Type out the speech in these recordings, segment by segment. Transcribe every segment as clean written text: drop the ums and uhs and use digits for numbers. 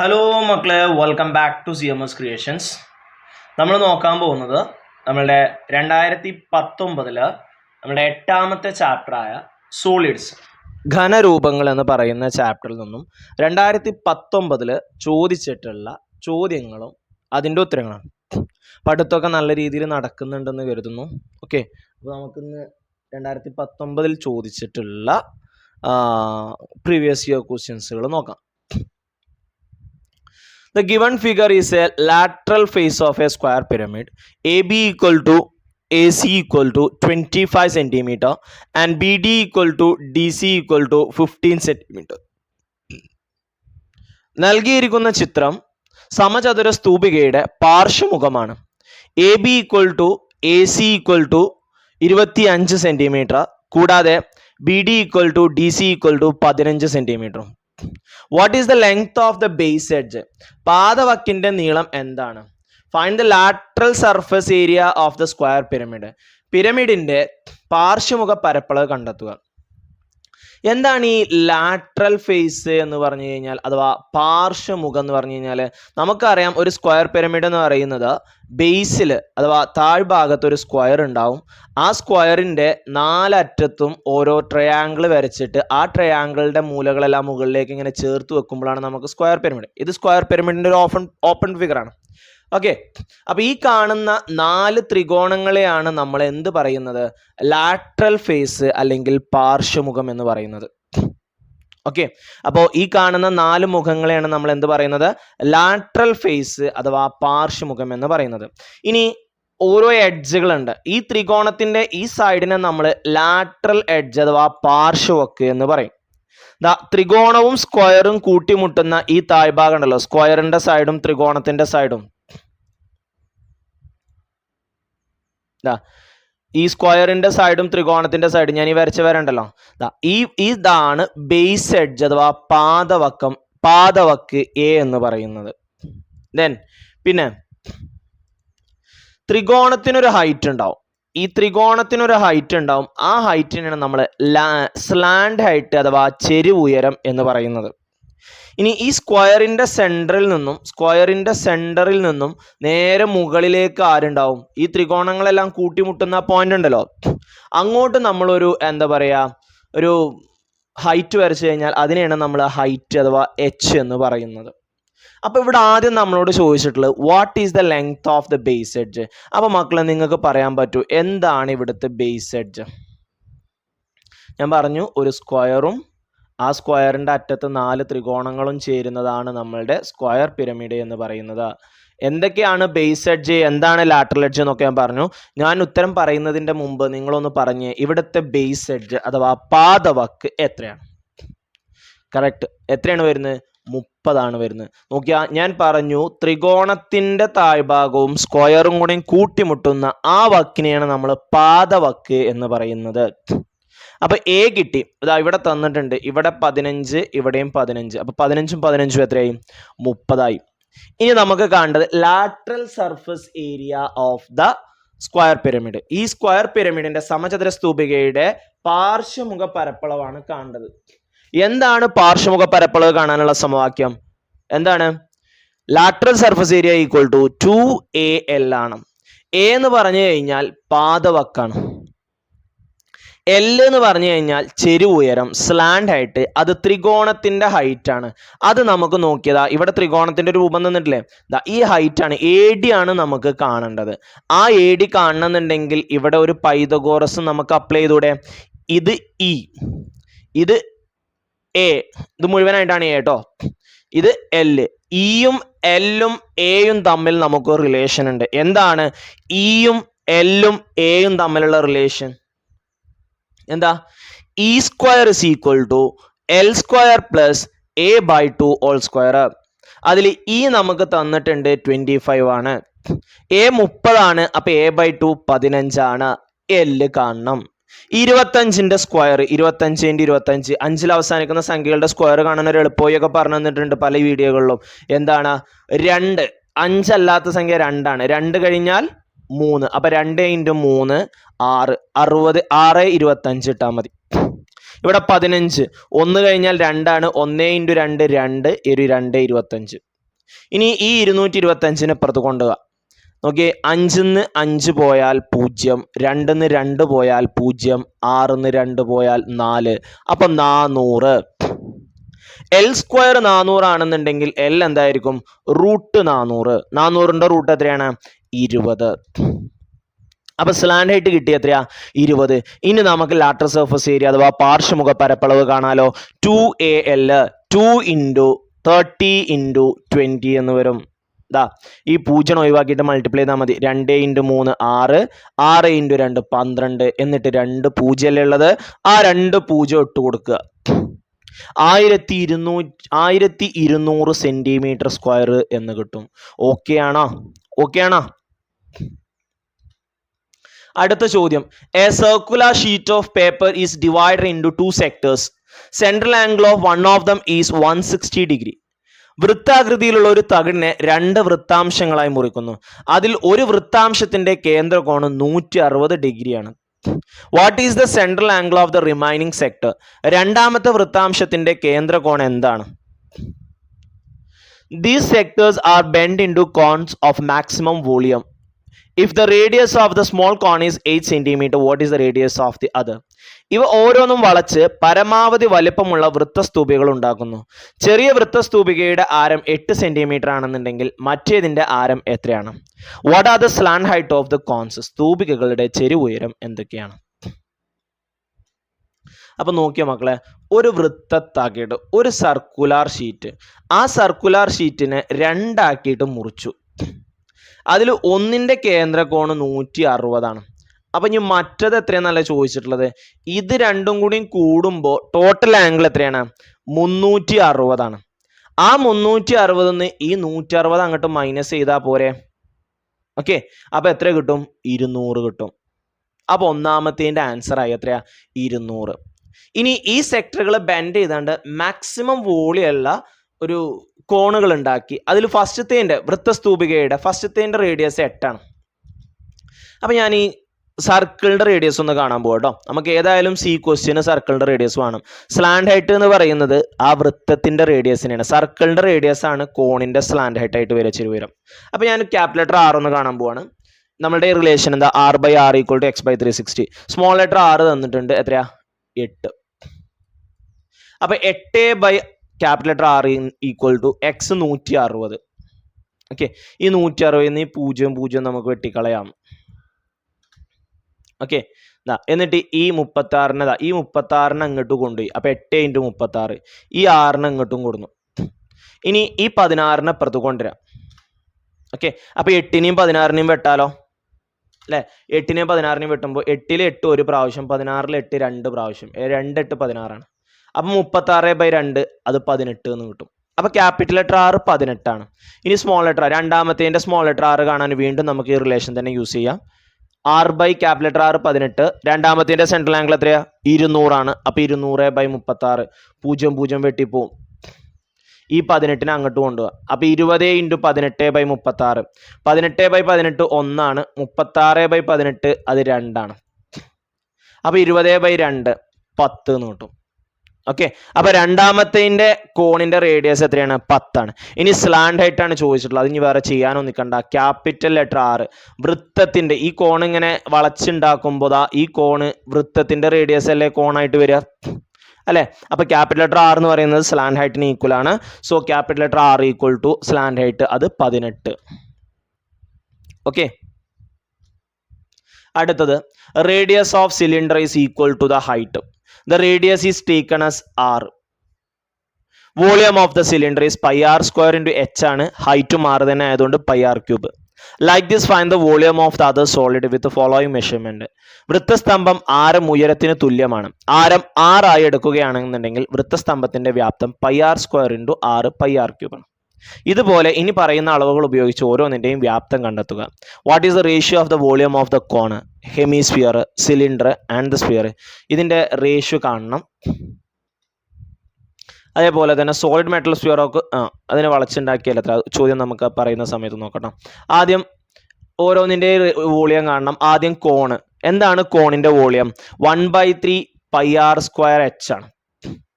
Hello മക്കളെ, welcome back to CMS creations. നമ്മൾ നോക്കാൻ പോകുന്നത് നമ്മളുടെ 2019 നമ്മുടെ 8ാമത്തെ ചാപ്റ്ററായ സോളിഡ്സ് ഘനരൂപങ്ങൾ എന്ന് പറയുന്ന ചാപ്റ്ററിൽ നിന്നും 2019 ചോദിച്ചിട്ടുള്ള ചോദ്യങ്ങളും അതിൻ്റെ ഉത്തരങ്ങളാണ്. പഠിത്തമൊക്കെ നല്ല രീതിയിൽ നടക്കുന്നുണ്ടെന്ന് കരുതുന്നു. ഓക്കെ, അപ്പോൾ നമുക്കിന്ന് 2019 ചോദിച്ചിട്ടുള്ള പ്രീവിയസ് ഇയർ ക്വസ്റ്റ്യൻസുകൾ നോക്കാം. The given figure is a lateral face of a square pyramid. AB equal to AC equal to 25 cm and BD equal to DC equal to 15 cm. നൽകിയിരിക്കുന്ന ചിത്രം സമചതുര സ്തൂപികയുടെ പാർശ്വമുഖമാണ്. AB equal to AC equal to 25 cm കൂടാതെ BD equal to DC equal to 15 cm. What is the length of the base edge? പാദവക്കിന്റെ നീളം എന്താണ്? Find the lateral surface area of the square pyramid. പിരമിഡിന്റെ പാർശ്വമുഖ പരപ്പളവ് കണ്ടെത്തുക. എന്താണ് ഈ lateral face എന്ന് പറഞ്ഞു കഴിഞ്ഞാൽ, അഥവാ പാർശ്വമുഖം എന്ന് പറഞ്ഞു കഴിഞ്ഞാൽ, നമുക്കറിയാം ഒരു സ്ക്വയർ പിരമിഡ് എന്ന് പറയുന്നത് ബേസിൽ അഥവാ താഴ്ഭാഗത്ത് ഒരു സ്ക്വയർ ഉണ്ടാവും. ആ സ്ക്വയറിൻ്റെ 4 അറ്റത്തും ഓരോ ട്രയാങ്കിൾ വരച്ചിട്ട് ആ ട്രയാങ്കിളുടെ മൂലകളെല്ലാം മുകളിലേക്ക് ഇങ്ങനെ ചേർത്ത് വെക്കുമ്പോഴാണ് നമുക്ക് സ്ക്വയർ പിരമിഡ്. ഇത് സ്ക്വയർ പിരമിഡിൻ്റെ ഒരു ഓപ്പൺ ഫിഗറാണ്. ഓക്കെ, അപ്പോൾ ഈ കാണുന്ന 4 ത്രികോണങ്ങളെയാണ് നമ്മൾ എന്ത് പറയുന്നത്? ലാറ്ററൽ ഫേസ് അല്ലെങ്കിൽ പാർശ്വമുഖം എന്ന് പറയുന്നത്. ഓക്കെ, അപ്പോൾ ഈ കാണുന്ന 4 മുഖങ്ങളെയാണ് നമ്മൾ എന്ത് പറയുന്നത്? ലാറ്ററൽ ഫേസ് അഥവാ പാർശ്വമുഖം എന്ന് പറയുന്നത്. ഇനി ഓരോ എഡ്ജുകളുണ്ട്. ഈ ത്രികോണത്തിന്റെ ഈ സൈഡിനെ നമ്മൾ ലാറ്ററൽ എഡ്ജ് അഥവാ പാർശ്വവക്ക് എന്ന് പറയും. ത്രികോണവും സ്ക്വയറും കൂട്ടിമുട്ടുന്ന ഈ താഴ്ഭാഗം ഉണ്ടല്ലോ, സ്ക്വയറിന്റെ സൈഡും ത്രികോണത്തിന്റെ സൈഡും, ഈ സ്ക്വയറിന്റെ സൈഡും ത്രികോണത്തിന്റെ സൈഡും ഞാൻ ഈ വരച്ച് വരണ്ടല്ലോ, ഇതാണ് ബേസ് എഡ്ജ് അഥവാ പാദവക്ക് എ എന്ന് പറയുന്നത്. പിന്നെ ത്രികോണത്തിനൊരു ഹൈറ്റ് ഉണ്ടാവും. ഈ ത്രികോണത്തിനൊരു ഹൈറ്റ് ഉണ്ടാവും. ആ ഹൈറ്റിനാണ് നമ്മൾ സ്ലാൻഡ് ഹൈറ്റ് അഥവാ ചെരിവ് ഉയരം എന്ന് പറയുന്നത്. ഇനി ഈ സ്ക്വയറിന്റെ സെന്ററിൽ നിന്നും നേരെ മുകളിലേക്ക് ആരുണ്ടാവും? ഈ ത്രികോണങ്ങളെല്ലാം കൂട്ടിമുട്ടുന്ന പോയിന്റ് ഉണ്ടല്ലോ, അങ്ങോട്ട് നമ്മളൊരു ഒരു ഹൈറ്റ് വരച്ചു കഴിഞ്ഞാൽ അതിനെയാണ് നമ്മൾ ഹൈറ്റ് അഥവാ എച്ച് എന്ന് പറയുന്നത്. അപ്പൊ ഇവിടെ ആദ്യം നമ്മളോട് ചോദിച്ചിട്ടുള്ളത് what is the length of the base edge. അപ്പൊ മക്കളെ, നിങ്ങൾക്ക് പറയാൻ പറ്റൂ എന്താണ് ഇവിടുത്തെ ബേസ് എഡ്ജ്? ഞാൻ പറഞ്ഞു, ഒരു സ്ക്വയറും ആ സ്ക്വയറിന്റെ അറ്റത്ത് 4 ത്രികോണങ്ങളും ചേരുന്നതാണ് നമ്മളുടെ സ്ക്വയർ പിരമിഡ് എന്ന് പറയുന്നത്. എന്തൊക്കെയാണ് ബേസ് എഡ്ജ്, എന്താണ് ലാറ്ററൽ എഡ്ജ് എന്നൊക്കെ ഞാൻ പറഞ്ഞു. ഞാൻ ഉത്തരം പറയുന്നതിന്റെ മുമ്പ് നിങ്ങളൊന്ന് പറഞ്ഞ് ഇവിടുത്തെ ബേസ് എഡ്ജ് അഥവാ പാദവക്ക് എത്രയാണ്? കറക്റ്റ്, എത്രയാണ് വരുന്നത്? 30 വരുന്നത്. നോക്കിയാ, ഞാൻ പറഞ്ഞു ത്രികോണത്തിന്റെ താഴ്ഭാഗവും സ്ക്വയറും കൂടെ കൂട്ടിമുട്ടുന്ന ആ വക്കിനെയാണ് നമ്മൾ പാദവക്ക് എന്ന് പറയുന്നത്. അപ്പൊ എ കിട്ടി. ഇവിടെ തന്നിട്ടുണ്ട്, ഇവിടെ 15, ഇവിടെയും 15. അപ്പൊ 15ഉം 15ഉം എത്രയായി? 30. ഇനി നമുക്ക് കാണേണ്ടത് lateral surface area of the square pyramid. ഈ സ്ക്വയർ പിരമിഡിന്റെ സമചതുര സ്തൂപികയുടെ പാർശ്വമുഖ പരപ്പളവാണ് കാണേണ്ടത്. എന്താണ് പാർശ്വമുഖ പരപ്പളവ് കാണാനുള്ള സമവാക്യം? എന്താണ്? Lateral surface area equal to 2AL ആണ്. എ എന്ന് പറഞ്ഞു കഴിഞ്ഞാൽ പാദവക്കാണ്. എൽ എന്ന് പറഞ്ഞു കഴിഞ്ഞാൽ ചെരിവ് ഉയരം, സ്ലാൻഡ് ഹൈറ്റ്, അത് ത്രികോണത്തിന്റെ ഹൈറ്റ് ആണ്. അത് നമുക്ക് നോക്കിയതാ, ഇവിടെ ത്രികോണത്തിന്റെ ഒരു രൂപം തന്നിട്ടില്ലേ, ഈ ഹൈറ്റ് ആണ്, AD ആണ് നമുക്ക് കാണേണ്ടത്. ആ AD കാണണമെന്നുണ്ടെങ്കിൽ ഇവിടെ ഒരു പൈതഗോറസ് നമുക്ക് അപ്ലൈ ചെയ്തൂടെ? ഇത് E, ഇത് A, ഇത് മുഴുവനായിട്ടാണ് A കേട്ടോ, ഇത് L. ഇയും എല്ലും എയും തമ്മിൽ നമുക്ക് റിലേഷൻ ഉണ്ട്. എന്താണ് ഇയും എല്ലും എയും തമ്മിലുള്ള റിലേഷൻ? എന്താ? E square is equal to L square plus A/2 whole square. അതിൽ E നമുക്ക് തന്നിട്ടുണ്ട് 25 ആണ്, A 30 ആണ്, അപ്പൊ A/2 15 ആണ്. L കാണണം. 25ന്റെ സ്ക്വയർ 25 × 25, 5ൽ അവസാനിക്കുന്ന സംഖ്യകളുടെ സ്ക്വയർ കാണാൻ ഒരു എളുപ്പമൊക്കെ പറഞ്ഞു തന്നിട്ടുണ്ട് പല വീഡിയോകളിലും. എന്താണ്? 2. 5 അല്ലാത്ത സംഖ്യ 2 ആണ്. 2 കഴിഞ്ഞാൽ 3, അപ്പൊ 2 × 3 6, 60, 6 25 ഇട്ടാൽ മതി. ഇവിടെ 15, 1 കഴിഞ്ഞാൽ 2 ആണ്. 1 × 2 2, 2 25. ഇനി ഈ 225 ഇപ്പുറത്ത് കൊണ്ടുപോവുക. നോക്കി, 5-ന്ന് 5 പോയാൽ 0, 2-ന്ന് 2 പോയാൽ 0, 6-ന്ന് 2 പോയാൽ 4. അപ്പൊ 400. L² 400 ആണെന്നുണ്ടെങ്കിൽ L എന്തായിരിക്കും? റൂട്ട് 400. 400ന്റെ റൂട്ട് എത്രയാണ്? 20. അപ്പൊ സ്ലാൻഡ് ഹൈറ്റ് കിട്ടി എത്രയാ? 20. ഇനി നമുക്ക് ലാറ്ററൽ സർഫസ് ഏരിയ അഥവാ പാർശ്വമുഖ പരപ്പളവ് കാണാലോ. 2AL 2 × 30 × 20 എന്ന് വരും. ദാ ഈ 0 ഒഴിവാക്കിയിട്ട് മൾട്ടിപ്ലൈ ചെയ്താൽ മതി. 2 × 3 6, 6 × 2 12, എന്നിട്ട് 2 0 അല്ലേ ഉള്ളത്, ആ 2 0 ഇട്ട് കൊടുക്കുക. 1200 സെന്റിമീറ്റർ സ്ക്വയർ എന്ന് കിട്ടും. ഓക്കെ ആണോ? ഓക്കെ ആണോ? അടുത്ത ചോദ്യം, A circular sheet of paper is divided into 2 sectors. Central angle of one of them is 160 degree. വൃത്താകൃതിയിലുള്ള ഒരു തകിടിനെ 2 വൃത്താംശങ്ങളായി മുറിക്കുന്നു. അതിൽ ഒരു വൃത്താംശത്തിന്റെ കേന്ദ്രകോണം 160 ഡിഗ്രിയാണ്. What is the central angle of the remaining sector? രണ്ടാമത്തെ വൃത്താംശത്തിന്റെ കേന്ദ്രകോണം എന്താണ്? These sectors are bent into cones of maximum volume. If the radius of the small cone is 8 cm, what is the radius of the other? ഇവ ഓരോന്നും വളച്ച് പരമാവധി വലിപ്പമുള്ള വൃത്തസ്തൂപികൾ ഉണ്ടാക്കുന്നു. ചെറിയ വൃത്തസ്തൂപികയുടെ ആരം 8 സെന്റിമീറ്റർ ആണെന്നുണ്ടെങ്കിൽ മറ്റേതിന്റെ ആരം എത്രയാണ്? What are the slant height of the cones? സ്തൂപികകളുടെ ചെരിവുയരം എന്തൊക്കെയാണ്? അപ്പൊ നോക്കിയ മക്കളെ, ഒരു വൃത്തത്തകിട്, ഒരു സർക്കുലാർ ഷീറ്റ്, ആ സർക്കുലാർ ഷീറ്റിനെ 2 ആക്കിയിട്ട് മുറിച്ചു. അതിൽ ഒന്നിന്റെ കേന്ദ്രകോണ് 160 ആണ്. അപ്പൊ ഇനി മറ്റത് എത്രയാണെന്നല്ല ചോദിച്ചിട്ടുള്ളത്. ഇത് രണ്ടും കൂടി കൂടുമ്പോൾ ടോട്ടൽ ആംഗിൾ എത്രയാണ്? 360 ആണ്. ആ 360 ഈ 160 അങ്ങോട്ട് മൈനസ് ചെയ്താൽ പോരെ? ഓക്കെ, അപ്പൊ എത്ര കിട്ടും? 200 കിട്ടും. അപ്പൊ ഒന്നാമത്തേന്റെ ആൻസർ ആയി എത്രയാ? 200. ഇനി ഈ സെക്ടറുകൾ ബെൻഡ് ചെയ്താണ്ട് മാക്സിമം വോളിയുള്ള ഒരു കോണുകൾ ഉണ്ടാക്കി. അതിൽ ഫസ്റ്റത്തേന്റെ വൃത്തസ്തൂപികയുടെ ഫസ്റ്റത്തേന്റെ റേഡിയസ് 8 ആണ്. അപ്പൊ ഞാൻ ഈ സർക്കിളിന്റെ റേഡിയസ് ഒന്ന് കാണാൻ പോകട്ടോ. നമുക്ക് ഏതായാലും സി ക്വസ്റ്റ്യന് സർക്കിളിന്റെ റേഡിയസ് വേണം. സ്ലാൻഡ് ഹൈറ്റ് എന്ന് പറയുന്നത് ആ വൃത്തത്തിന്റെ റേഡിയസിനാണ്. സർക്കിളിന്റെ റേഡിയസ് ആണ് കോണിന്റെ സ്ലാൻഡ് ഹൈറ്റ് ആയിട്ട് വരെ ചെരുവരും. അപ്പൊ ഞാൻ ക്യാപിറ്റൽ ലെറ്റർ R ഒന്ന് കാണാൻ പോവാണ്. നമ്മുടെ റിലേഷൻ എന്താ? R/R = x/360. Small letter R തന്നിട്ടുണ്ട്, എത്രയാ? 8. അപ്പൊ 8 capital letter R = x 160. Okay, ഈ 160 0 നമുക്ക് വെട്ടിക്കളയാം. ഓക്കെ, എന്നിട്ട് ഈ 36 ഈ 36 അങ്ങോട്ട് കൊണ്ടുപോയി. അപ്പൊ 8 × 36, ഈ 6 അങ്ങോട്ടും കൊടുന്നു. ഇനി ഈ 16 അപ്പുറത്ത് കൊണ്ടുവരാം. ഓക്കെ, അപ്പൊ 8-നെയും 16-നെയും വെട്ടാലോ അല്ലെ? 8-നെയും 16-നെയും വെട്ടുമ്പോൾ 8-ൽ 8 ഒരു പ്രാവശ്യം, 16-ൽ 8 2 പ്രാവശ്യം, 2 8 16 ആണ്. അപ്പൊ 36/2 അത് 18 എന്ന് കിട്ടും. അപ്പൊ ക്യാപിറ്റൽ ലെറ്റർ R 18 ആണ്. ഇനി സ്മോൾ ലെറ്റർ രണ്ടാമത്തേന്റെ സ്മോൾ ലെറ്റർ R കാണാൻ വീണ്ടും നമുക്ക് ഈ റിലേഷൻ തന്നെ യൂസ് ചെയ്യാം. R/ ക്യാപിറ്റൽ ലെറ്റർ R 18, രണ്ടാമത്തേന്റെ സെൻട്രൽ ആംഗിൾ എത്രയാ? 200 ആണ്. അപ്പൊ 200/36, 0 വെട്ടിപ്പോവും. ഈ 18-നെ അങ്ങോട്ട് കൊണ്ടുപോവാ. അപ്പൊ 20 × 18/36, 18/18 1 ആണ്. 36/18 അത് 2 ആണ്. അപ്പൊ 20/2 10 എന്ന് കിട്ടും. ഓക്കെ, അപ്പൊ രണ്ടാമത്തേന്റെ കോണിന്റെ റേഡിയസ് എത്രയാണ്? 10 ആണ്. ഇനി സ്ലാൻഡ് ഹൈറ്റ് ആണ് ചോദിച്ചിട്ടുള്ളത്. അത് ഇനി വേറെ ചെയ്യാനോ നിൽക്കണ്ട. ക്യാപിറ്റൽ ലെറ്റർ R വൃത്തത്തിന്റെ ഈ കോൺ ഇങ്ങനെ വളച്ചുണ്ടാക്കുമ്പോൾ ഈ കോണ് വൃത്തത്തിന്റെ റേഡിയസ് അല്ലേ കോണായിട്ട് വരിക അല്ലെ? അപ്പൊ ക്യാപിറ്റൽ ലെറ്റർ R എന്ന് പറയുന്നത് സ്ലാൻഡ് ഹൈറ്റിന് ഈക്വൽ ആണ്. So capital letter R = slant height അത് 18. ഓക്കെ, അടുത്തത് radius of cylinder is equal to the height. The radius is taken as R. Volume of the cylinder is πr² × h ആണ്. Height മാറി തന്നെ ആയതുകൊണ്ട് πr³. Like this, find the volume of the other solid with the following measurement. വൃത്തസ്തംഭം ആരം ഉയരത്തിന് തുല്യമാണ്. ആരം 6 ആയി എടുക്കുകയാണെന്നുണ്ടെങ്കിൽ വൃത്തസ്തംഭത്തിന്റെ വ്യാപ്തം πr² × R πr³ ആണ്. ഇതുപോലെ ഇനി പറയുന്ന അളവുകൾ ഉപയോഗിച്ച് ഓരോന്നിന്റെയും വ്യാപ്തം കണ്ടെത്തുക. What is the ratio of the volume of the cone, hemisphere, cylinder and the sphere? ഇതിന്റെ റേഷ്യോ കാണണം. അതേപോലെ തന്നെ സോളിഡ് മെറ്റൽ സ്ഫിയറൊക്കെ അതിനെ വളച്ചുണ്ടാക്കിയാൽ എത്ര? ചോദ്യം നമുക്ക് പറയുന്ന സമയത്ത് നോക്കണം. ആദ്യം ഓരോന്നിന്റെ വോളിയം കാണണം. ആദ്യം കോണ്. എന്താണ് കോണിന്റെ വോളിയം? 1/3 πr² h ആണ്.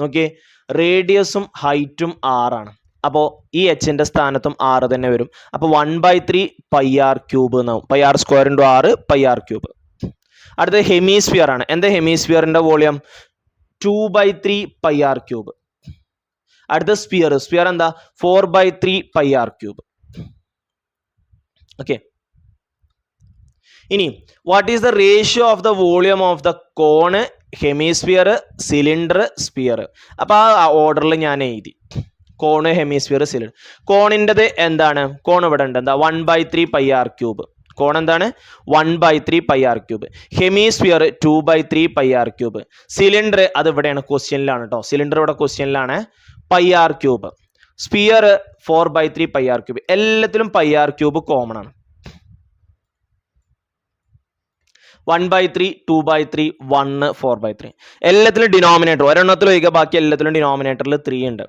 നോക്കിയേ, റേഡിയസും ഹൈറ്റും 6 ആണ്. അപ്പോൾ ഈ എച്ചിൻ്റെ സ്ഥാനത്തും 6 തന്നെ വരും. അപ്പോൾ 1/3 πr³ എന്നാവും. πr² × 6 πr³. അടുത്തത് ഹെമിസ്ഫിയർ ആണ്. എന്താ ഹെമിസ്ഫിയറിൻ്റെ വോളിയം? 2/3 πr³. അടുത്ത സ്ഫിയർ എന്താ? 4/3 πr³. ഓക്കെ. ഇനി what is the ratio of the volume of the cone, hemisphere, cylinder, sphere? അപ്പോൾ ആ ഓർഡറിൽ ഞാൻ എഴുതി. Cone, hemisphere, cylinder. കോണിൻ്റെത് എന്താണ്? കോൺ ഇവിടെ ഉണ്ട്. എന്താ? 1/3 πr³. കോൺ എന്താണ്? 1/3 πr³. Hemisphere 2/3 πr³. സിലിണ്ടർ അത് ഇവിടെയാണ്, ക്വസ്റ്റ്യനിലാണ് കേട്ടോ. സിലിണ്ടർ ഇവിടെ ക്വസ്റ്റ്യനിലാണ്. πr³. Sphere 4/3 πr³. എല്ലാത്തിലും πr³ കോമൺ ആണ്. 1/3, 2/3, 1, 4/3. എല്ലാത്തിലും ഡിനോമിനേറ്റർ ഒരെണ്ണത്തിൽ ഒഴിക്കുക, ബാക്കി എല്ലാത്തിലും ഡിനോമിനേറ്ററിൽ 3 ഉണ്ട്.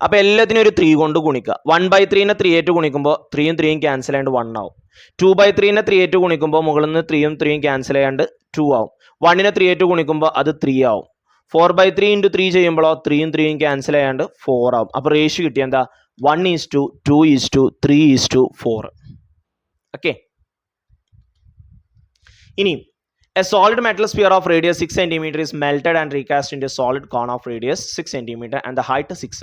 അപ്പോൾ എല്ലാത്തിനും ഒരു 3 കൊണ്ട് ഗുണിക്കുക. 1/3നെ 3 ആയിട്ട് ഗുണിക്കുമ്പോൾ 3യും 3യും ക്യാൻസൽ ചെയ്യാണ്ട് 1 ആവും. 2/3നെ 3 ആയിട്ട് ഗുണിക്കുമ്പോൾ മുകളിൽ നിന്ന് 3യും 3യും ക്യാൻസൽ ചെയ്യാണ്ട് 2 ആവും. 1നെ 3 ആയിട്ട് ഗുണിക്കുമ്പോൾ അത് 3 ആവും. 4/3 × 3 ചെയ്യുമ്പോഴോ 3യും 3യും ക്യാൻസൽ ചെയ്യാണ്ട് 4 ആവും. അപ്പോൾ റേഷ്യോ കിട്ടിയ എന്താ? 1:2:3:4. ഓക്കെ. ഇനി a solid metal sphere of radius 6 cm is melted and recast into a solid cone of radius 6 cm and the height 6.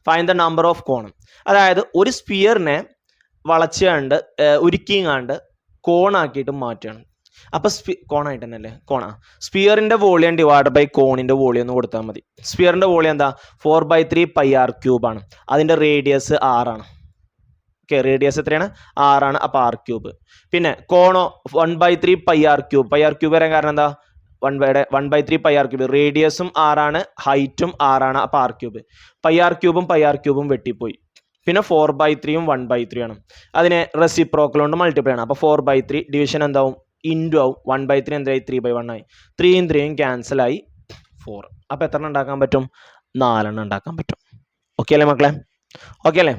Find the number of cone. അതായത് ഒരു സ്ഫിയറിനെ വളച്ചുകൊണ്ട് ഉരുക്കിങ്ങാണ്ട് കോണാക്കിയിട്ട് മാറ്റുകയാണ്. അപ്പോൾ കോണായിട്ട് തന്നെ അല്ലേ? കോണാ. സ്ഫിയറിൻ്റെ വോളിയം ഡിവൈഡ് ബൈ കോണിൻ്റെ വോളിയം എന്ന് കൊടുത്താൽ മതി. സ്ഫിയറിൻ്റെ വോളിയം എന്താ? 4/3 πr³ ആണ്. അതിൻ്റെ റേഡിയസ് 6 ആണ്. ഓക്കെ, റേഡിയസ് എത്രയാണ്? 6 ആണ്. അപ്പോൾ r³. പിന്നെ കോണോ 1/3 πr³. πr³ വരാൻ കാരണം എന്താ? 1/3 πr³. റേഡിയസും 6 ആണ്, ഹൈറ്റും 6 ആണ്. അപ്പോൾ r³. πr³ വെട്ടിപ്പോയി. പിന്നെ 4/3 1/3 ആണ്. അതിനെ റെസിപ്രോക്കൽ കൊണ്ട് മൾട്ടിപ്ലൈ ആണ്. അപ്പോൾ 4/3 ഡിവിഷൻ എന്താവും? ഇൻറ്റു ആവും. 1/3 എന്തായി? 3/1 ആയി. 3യും 3യും ക്യാൻസൽ ആയി 4. അപ്പോൾ എത്ര എണ്ണം ഉണ്ടാക്കാൻ പറ്റും? 4 എണ്ണം ഉണ്ടാക്കാൻ പറ്റും. ഓക്കെ അല്ലേ മക്കളെ? ഓക്കെ അല്ലേ?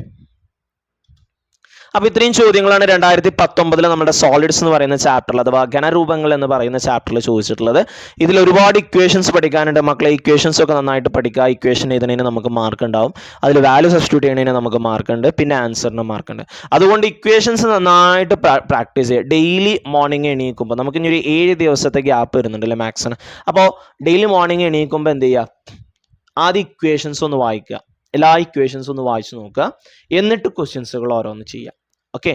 അപ്പോൾ ഇത്രയും ചോദ്യങ്ങളാണ് 2019 നമ്മുടെ സോളിഡ്സ് എന്ന് പറയുന്ന ചാപ്റ്ററിൽ, അഥവാ ഘനരൂപങ്ങൾ എന്ന് പറയുന്ന ചാപ്റ്ററിൽ ചോദിച്ചിട്ടുള്ളത്. ഇതിൽ ഒരുപാട് ഇക്വേഷൻസ് പഠിക്കാനുണ്ട് മക്കളെ. ഇക്വേഷൻസ് ഒക്കെ നന്നായിട്ട് പഠിക്കുക. ഇക്വേഷൻ എഴുതുന്നതിന് നമുക്ക് മാർക്ക് ഉണ്ടാവും. അതിൽ വാല്യൂ സബ്സ്റ്റിറ്റ്യൂട്ട് ചെയ്യുന്നതിന് നമുക്ക് മാർക്ക് ഉണ്ട്. പിന്നെ ആൻസറിന് മാർക്ക് ഉണ്ട്. അതുകൊണ്ട് ഇക്വേഷൻസ് നന്നായിട്ട് പ്രാക്ടീസ് ചെയ്യുക. ഡെയിലി മോർണിംഗ് എണീക്കുമ്പോൾ നമുക്ക് ഇനി ഒരു 7 ദിവസത്തെ ഗ്യാപ്പ് വരുന്നുണ്ട് അല്ലേ മാത്സിന്. അപ്പോൾ ഡെയിലി മോർണിംഗ് എണീക്കുമ്പോൾ എന്ത് ചെയ്യുക? ആദ്യം ഇക്വേഷൻസ് ഒന്ന് വായിക്കുക. എല്ലാ ഇക്വേഷൻസും ഒന്ന് വായിച്ചു നോക്കുക. എന്നിട്ട് ക്വസ്റ്റ്യൻസുകൾ ഓരോന്ന് ചെയ്യുക. ഓക്കെ,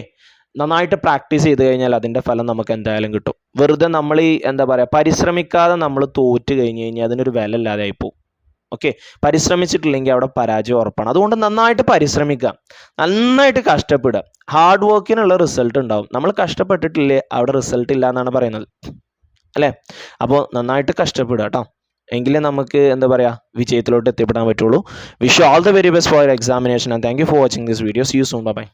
നന്നായിട്ട് പ്രാക്ടീസ് ചെയ്ത് കഴിഞ്ഞാൽ അതിൻ്റെ ഫലം നമുക്ക് എന്തായാലും കിട്ടും. വെറുതെ നമ്മൾ ഈ എന്താ പറയുക, പരിശ്രമിക്കാതെ നമ്മൾ തോറ്റ് കഴിഞ്ഞ് കഴിഞ്ഞാൽ അതിനൊരു വില ഇല്ലാതെ ആയിപ്പോവും. ഓക്കെ, പരിശ്രമിച്ചിട്ടില്ലെങ്കിൽ അവിടെ പരാജയം ഉറപ്പാണ്. അതുകൊണ്ട് നന്നായിട്ട് പരിശ്രമിക്കുക, നന്നായിട്ട് കഷ്ടപ്പെടുക. ഹാർഡ് വർക്കിനുള്ള റിസൾട്ട് ഉണ്ടാവും. നമ്മൾ കഷ്ടപ്പെട്ടിട്ടില്ലേ അവിടെ റിസൾട്ട് ഇല്ല എന്നാണ് പറയുന്നത് അല്ലേ? അപ്പോൾ നന്നായിട്ട് കഷ്ടപ്പെടുക കേട്ടോ, എങ്കിലേ നമുക്ക് എന്താ പറയുക വിജയത്തിലോട്ട് എത്തിപ്പെടാൻ പറ്റുള്ളൂ. Wish you all the very best for your examination and thank you for watching this video. See you soon. By.